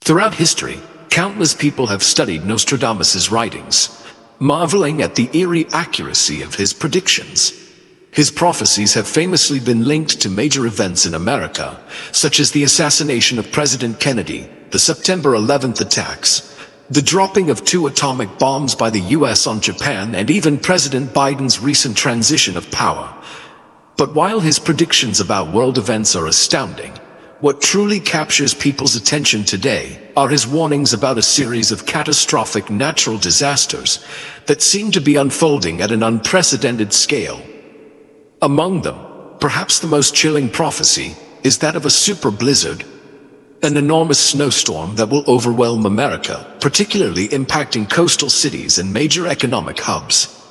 Throughout history, countless people have studied Nostradamus' writings, marveling at the eerie accuracy of his predictions. His prophecies have famously been linked to major events in America, such as the assassination of President Kennedy, the September 11th attacks, the dropping of 2 atomic bombs by the US on Japan, and even President Biden's recent transition of power. But while his predictions about world events are astounding, what truly captures people's attention today are his warnings about a series of catastrophic natural disasters that seem to be unfolding at an unprecedented scale. Among them, perhaps the most chilling prophecy is that of a super blizzard, an enormous snowstorm that will overwhelm America, particularly impacting coastal cities and major economic hubs.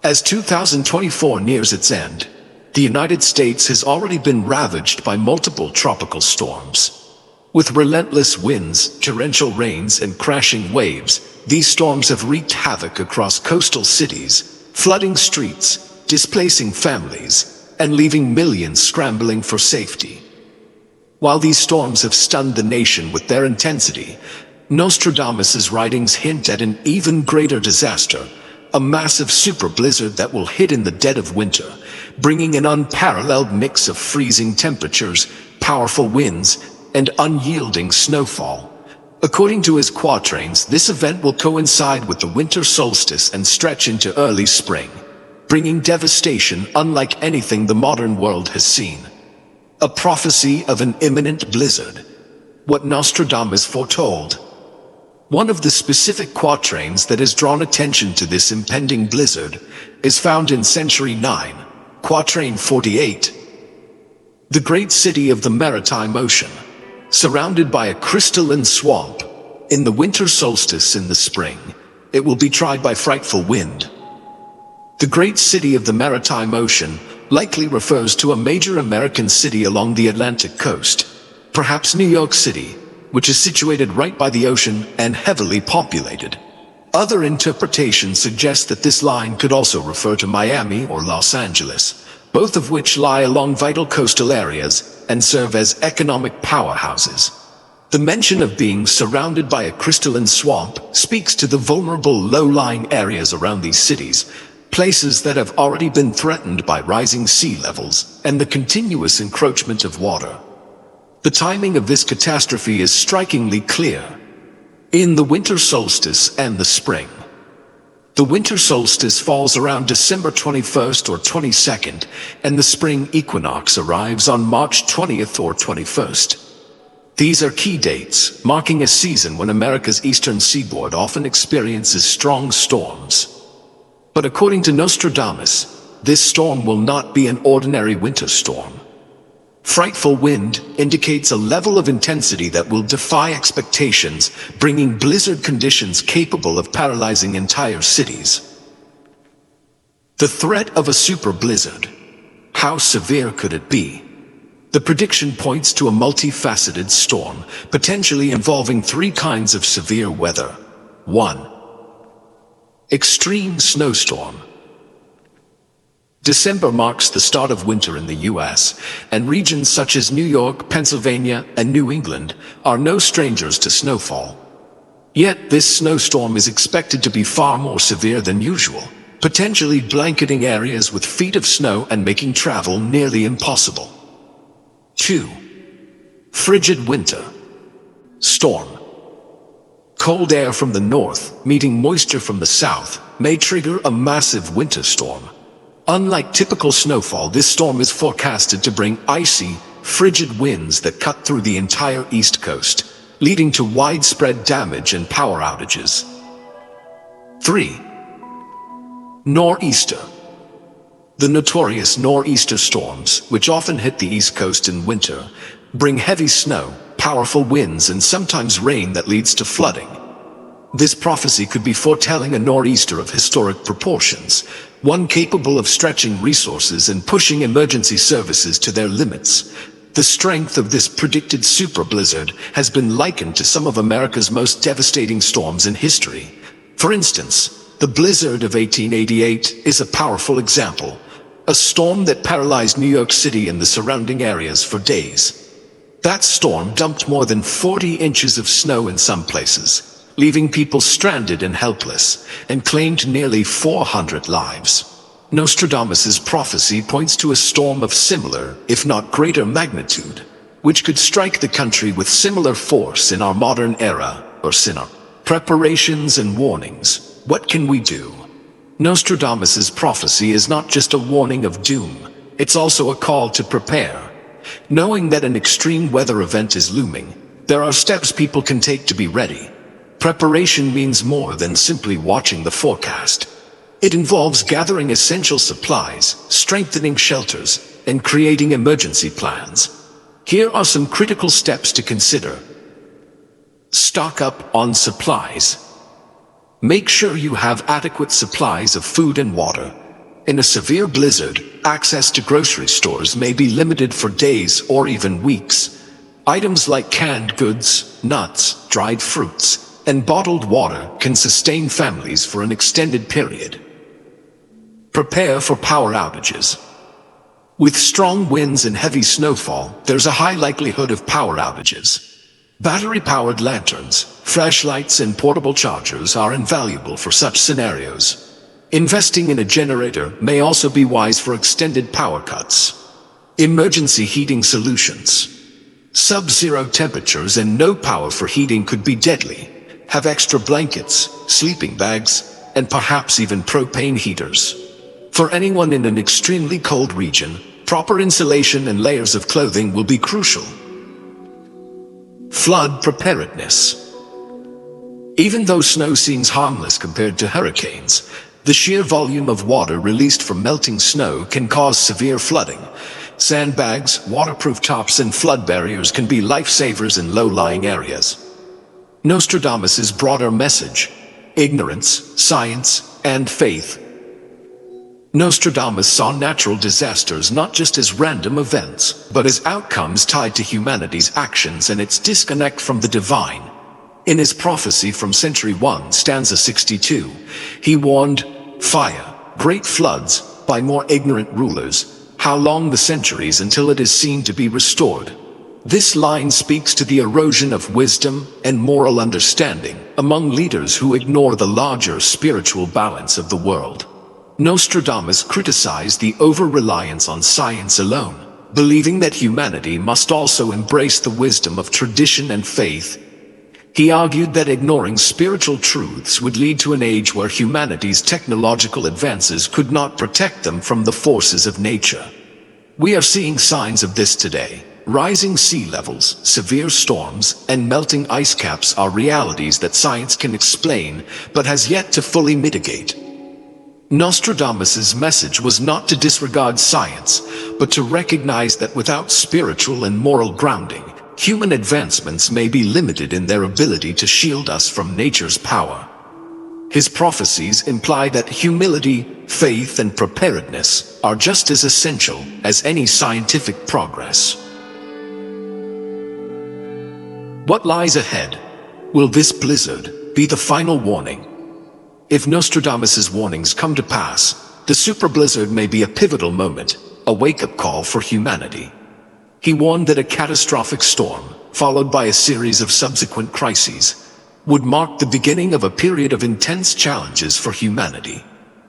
As 2024 nears its end, the United States has already been ravaged by multiple tropical storms. With relentless winds, torrential rains, and crashing waves, these storms have wreaked havoc across coastal cities, flooding streets, displacing families, and leaving millions scrambling for safety. While these storms have stunned the nation with their intensity, Nostradamus' writings hint at an even greater disaster, a massive super blizzard that will hit in the dead of winter, bringing an unparalleled mix of freezing temperatures, powerful winds, and unyielding snowfall. According to his quatrains, this event will coincide with the winter solstice and stretch into early spring, bringing devastation unlike anything the modern world has seen. A prophecy of an imminent blizzard. What Nostradamus foretold. One of the specific quatrains that has drawn attention to this impending blizzard is found in Century 9, Quatrain 48. The great city of the maritime ocean, surrounded by a crystalline swamp, in the winter solstice in the spring, it will be tried by frightful wind. The great city of the maritime ocean likely refers to a major American city along the Atlantic coast, perhaps New York City, which is situated right by the ocean and heavily populated. Other interpretations suggest that this line could also refer to Miami or Los Angeles, both of which lie along vital coastal areas and serve as economic powerhouses. The mention of being surrounded by a crystalline swamp speaks to the vulnerable low-lying areas around these cities, places that have already been threatened by rising sea levels and the continuous encroachment of water. The timing of this catastrophe is strikingly clear. In the winter solstice and the spring. The winter solstice falls around December 21st or 22nd, and the spring equinox arrives on March 20th or 21st. These are key dates, marking a season when America's eastern seaboard often experiences strong storms. But according to Nostradamus, this storm will not be an ordinary winter storm. Frightful wind indicates a level of intensity that will defy expectations, bringing blizzard conditions capable of paralyzing entire cities. The threat of a super blizzard. How severe could it be? The prediction points to a multifaceted storm, potentially involving 3 kinds of severe weather. 1. Extreme snowstorm. December marks the start of winter in the US, and regions such as New York, Pennsylvania, and New England are no strangers to snowfall. Yet this snowstorm is expected to be far more severe than usual, potentially blanketing areas with feet of snow and making travel nearly impossible. 2. Frigid winter. Storm. Cold air from the north, meeting moisture from the south, may trigger a massive winter storm. Unlike typical snowfall, this storm is forecasted to bring icy, frigid winds that cut through the entire East Coast, leading to widespread damage and power outages. 3. Nor'easter. The notorious nor'easter storms, which often hit the East Coast in winter, bring heavy snow, powerful winds, and sometimes rain that leads to flooding. This prophecy could be foretelling a nor'easter of historic proportions, one capable of stretching resources and pushing emergency services to their limits. The strength of this predicted super blizzard has been likened to some of America's most devastating storms in history. For instance, the blizzard of 1888 is a powerful example, a storm that paralyzed New York City and the surrounding areas for days. That storm dumped more than 40 inches of snow in some places, leaving people stranded and helpless, and claimed nearly 400 lives. Nostradamus's prophecy points to a storm of similar, if not greater magnitude, which could strike the country with similar force in our modern era, or sinner. Preparations and warnings. What can we do? Nostradamus's prophecy is not just a warning of doom, it's also a call to prepare. Knowing that an extreme weather event is looming, there are steps people can take to be ready. Preparation means more than simply watching the forecast. It involves gathering essential supplies, strengthening shelters, and creating emergency plans. Here are some critical steps to consider. Stock up on supplies. Make sure you have adequate supplies of food and water. In a severe blizzard, access to grocery stores may be limited for days or even weeks. Items like canned goods, nuts, dried fruits, and bottled water can sustain families for an extended period. Prepare for power outages. With strong winds and heavy snowfall, there's a high likelihood of power outages. Battery-powered lanterns, flashlights, and portable chargers are invaluable for such scenarios. Investing in a generator may also be wise for extended power cuts. Emergency heating solutions. Sub-zero temperatures and no power for heating could be deadly. Have extra blankets, sleeping bags, and perhaps even propane heaters. For anyone in an extremely cold region, proper insulation and layers of clothing will be crucial. Flood preparedness. Even though snow seems harmless compared to hurricanes, the sheer volume of water released from melting snow can cause severe flooding. Sandbags, waterproof tops, and flood barriers can be lifesavers in low-lying areas. Nostradamus's broader message: ignorance, science, and faith. Nostradamus saw natural disasters not just as random events, but as outcomes tied to humanity's actions and its disconnect from the divine. In his prophecy from Century 1, stanza 62, he warned, "Fire, great floods, by more ignorant rulers. How long the centuries until it is seen to be restored?" This line speaks to the erosion of wisdom and moral understanding among leaders who ignore the larger spiritual balance of the world. Nostradamus criticized the over-reliance on science alone, believing that humanity must also embrace the wisdom of tradition and faith. He argued that ignoring spiritual truths would lead to an age where humanity's technological advances could not protect them from the forces of nature. We are seeing signs of this today. Rising sea levels, severe storms, and melting ice caps are realities that science can explain, but has yet to fully mitigate. Nostradamus's message was not to disregard science, but to recognize that without spiritual and moral grounding, human advancements may be limited in their ability to shield us from nature's power. His prophecies imply that humility, faith, and preparedness are just as essential as any scientific progress. What lies ahead? Will this blizzard be the final warning? If Nostradamus's warnings come to pass, the super blizzard may be a pivotal moment, a wake-up call for humanity. He warned that a catastrophic storm, followed by a series of subsequent crises, would mark the beginning of a period of intense challenges for humanity.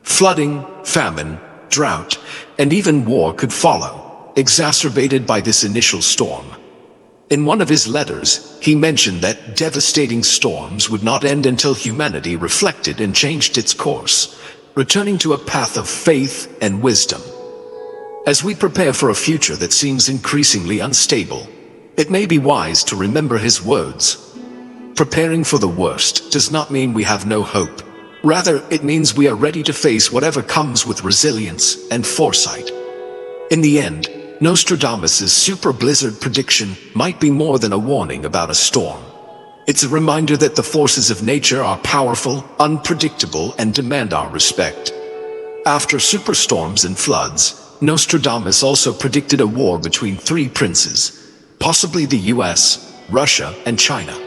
Flooding, famine, drought, and even war could follow, exacerbated by this initial storm. In one of his letters, he mentioned that devastating storms would not end until humanity reflected and changed its course, returning to a path of faith and wisdom. As we prepare for a future that seems increasingly unstable, it may be wise to remember his words. Preparing for the worst does not mean we have no hope. Rather, it means we are ready to face whatever comes with resilience and foresight. In the end, Nostradamus's super blizzard prediction might be more than a warning about a storm. It's a reminder that the forces of nature are powerful, unpredictable, and demand our respect. After superstorms and floods, Nostradamus also predicted a war between three princes, possibly the US, Russia, and China.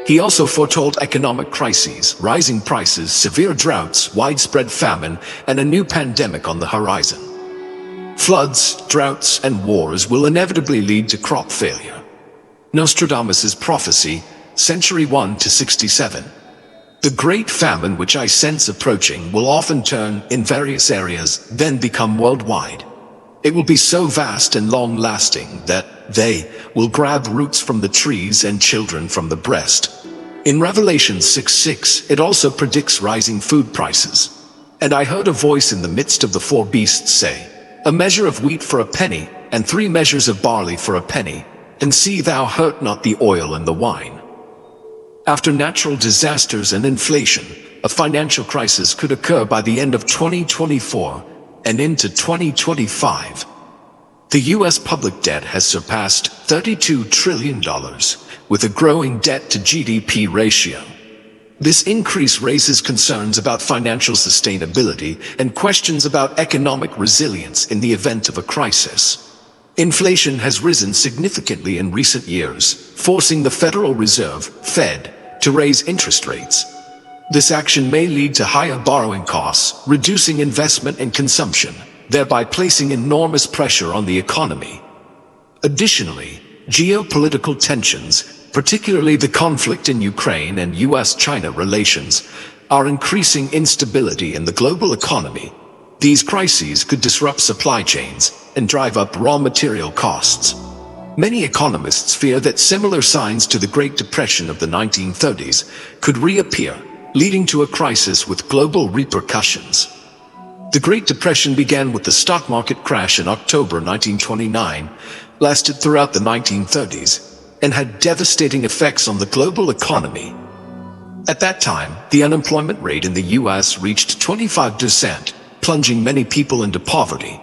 He also foretold economic crises, rising prices, severe droughts, widespread famine, and a new pandemic on the horizon. Floods, droughts, and wars will inevitably lead to crop failure. Nostradamus's prophecy, Century 1 to 67. The great famine which I sense approaching will often turn in various areas, then become worldwide. It will be so vast and long-lasting that they will grab roots from the trees and children from the breast. In Revelation 6:6, it also predicts rising food prices. And I heard a voice in the midst of the four beasts say, a measure of wheat for a penny, and 3 measures of barley for a penny, and see thou hurt not the oil and the wine. After natural disasters and inflation, a financial crisis could occur by the end of 2024 and into 2025. The U.S. public debt has surpassed $32 trillion, with a growing debt to GDP ratio. This increase raises concerns about financial sustainability and questions about economic resilience in the event of a crisis. Inflation has risen significantly in recent years, forcing the Federal Reserve, Fed, to raise interest rates. This action may lead to higher borrowing costs, reducing investment and consumption, thereby placing enormous pressure on the economy. Additionally, geopolitical tensions, particularly the conflict in Ukraine and US-China relations, are increasing instability in the global economy. These crises could disrupt supply chains and drive up raw material costs. Many economists fear that similar signs to the Great Depression of the 1930s could reappear, leading to a crisis with global repercussions. The Great Depression began with the stock market crash in October 1929, lasted throughout the 1930s, and had devastating effects on the global economy. At that time, the unemployment rate in the US reached 25%, plunging many people into poverty.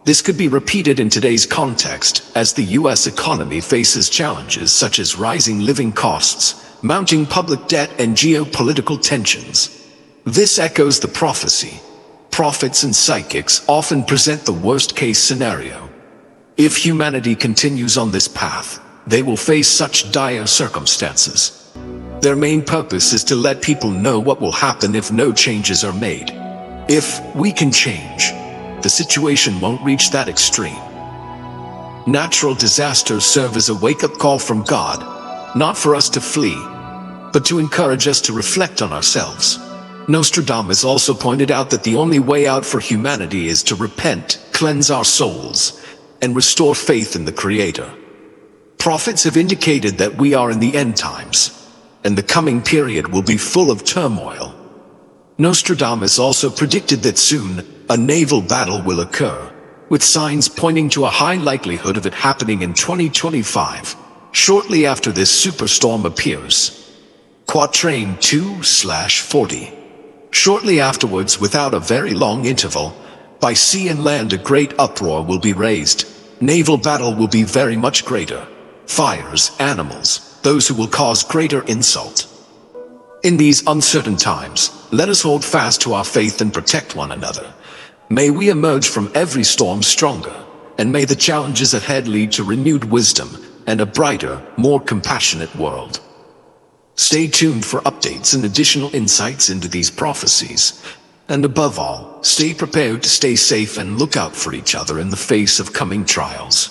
This could be repeated in today's context, as the US economy faces challenges such as rising living costs, mounting public debt, and geopolitical tensions. This echoes the prophecy. Prophets and psychics often present the worst-case scenario. If humanity continues on this path, they will face such dire circumstances. Their main purpose is to let people know what will happen if no changes are made. If we can change, the situation won't reach that extreme. Natural disasters serve as a wake-up call from God, not for us to flee, but to encourage us to reflect on ourselves. Nostradamus also pointed out that the only way out for humanity is to repent, cleanse our souls, and restore faith in the Creator. Prophets have indicated that we are in the end times, and the coming period will be full of turmoil. Nostradamus also predicted that soon, a naval battle will occur, with signs pointing to a high likelihood of it happening in 2025, shortly after this superstorm appears. Quatrain 2/40. Shortly afterwards, without a very long interval, by sea and land a great uproar will be raised. Naval battle will be very much greater. Fires, animals, those who will cause greater insult. In these uncertain times, let us hold fast to our faith and protect one another. May we emerge from every storm stronger, and may the challenges ahead lead to renewed wisdom and a brighter, more compassionate world. Stay tuned for updates and additional insights into these prophecies. And above all, stay prepared to stay safe and look out for each other in the face of coming trials.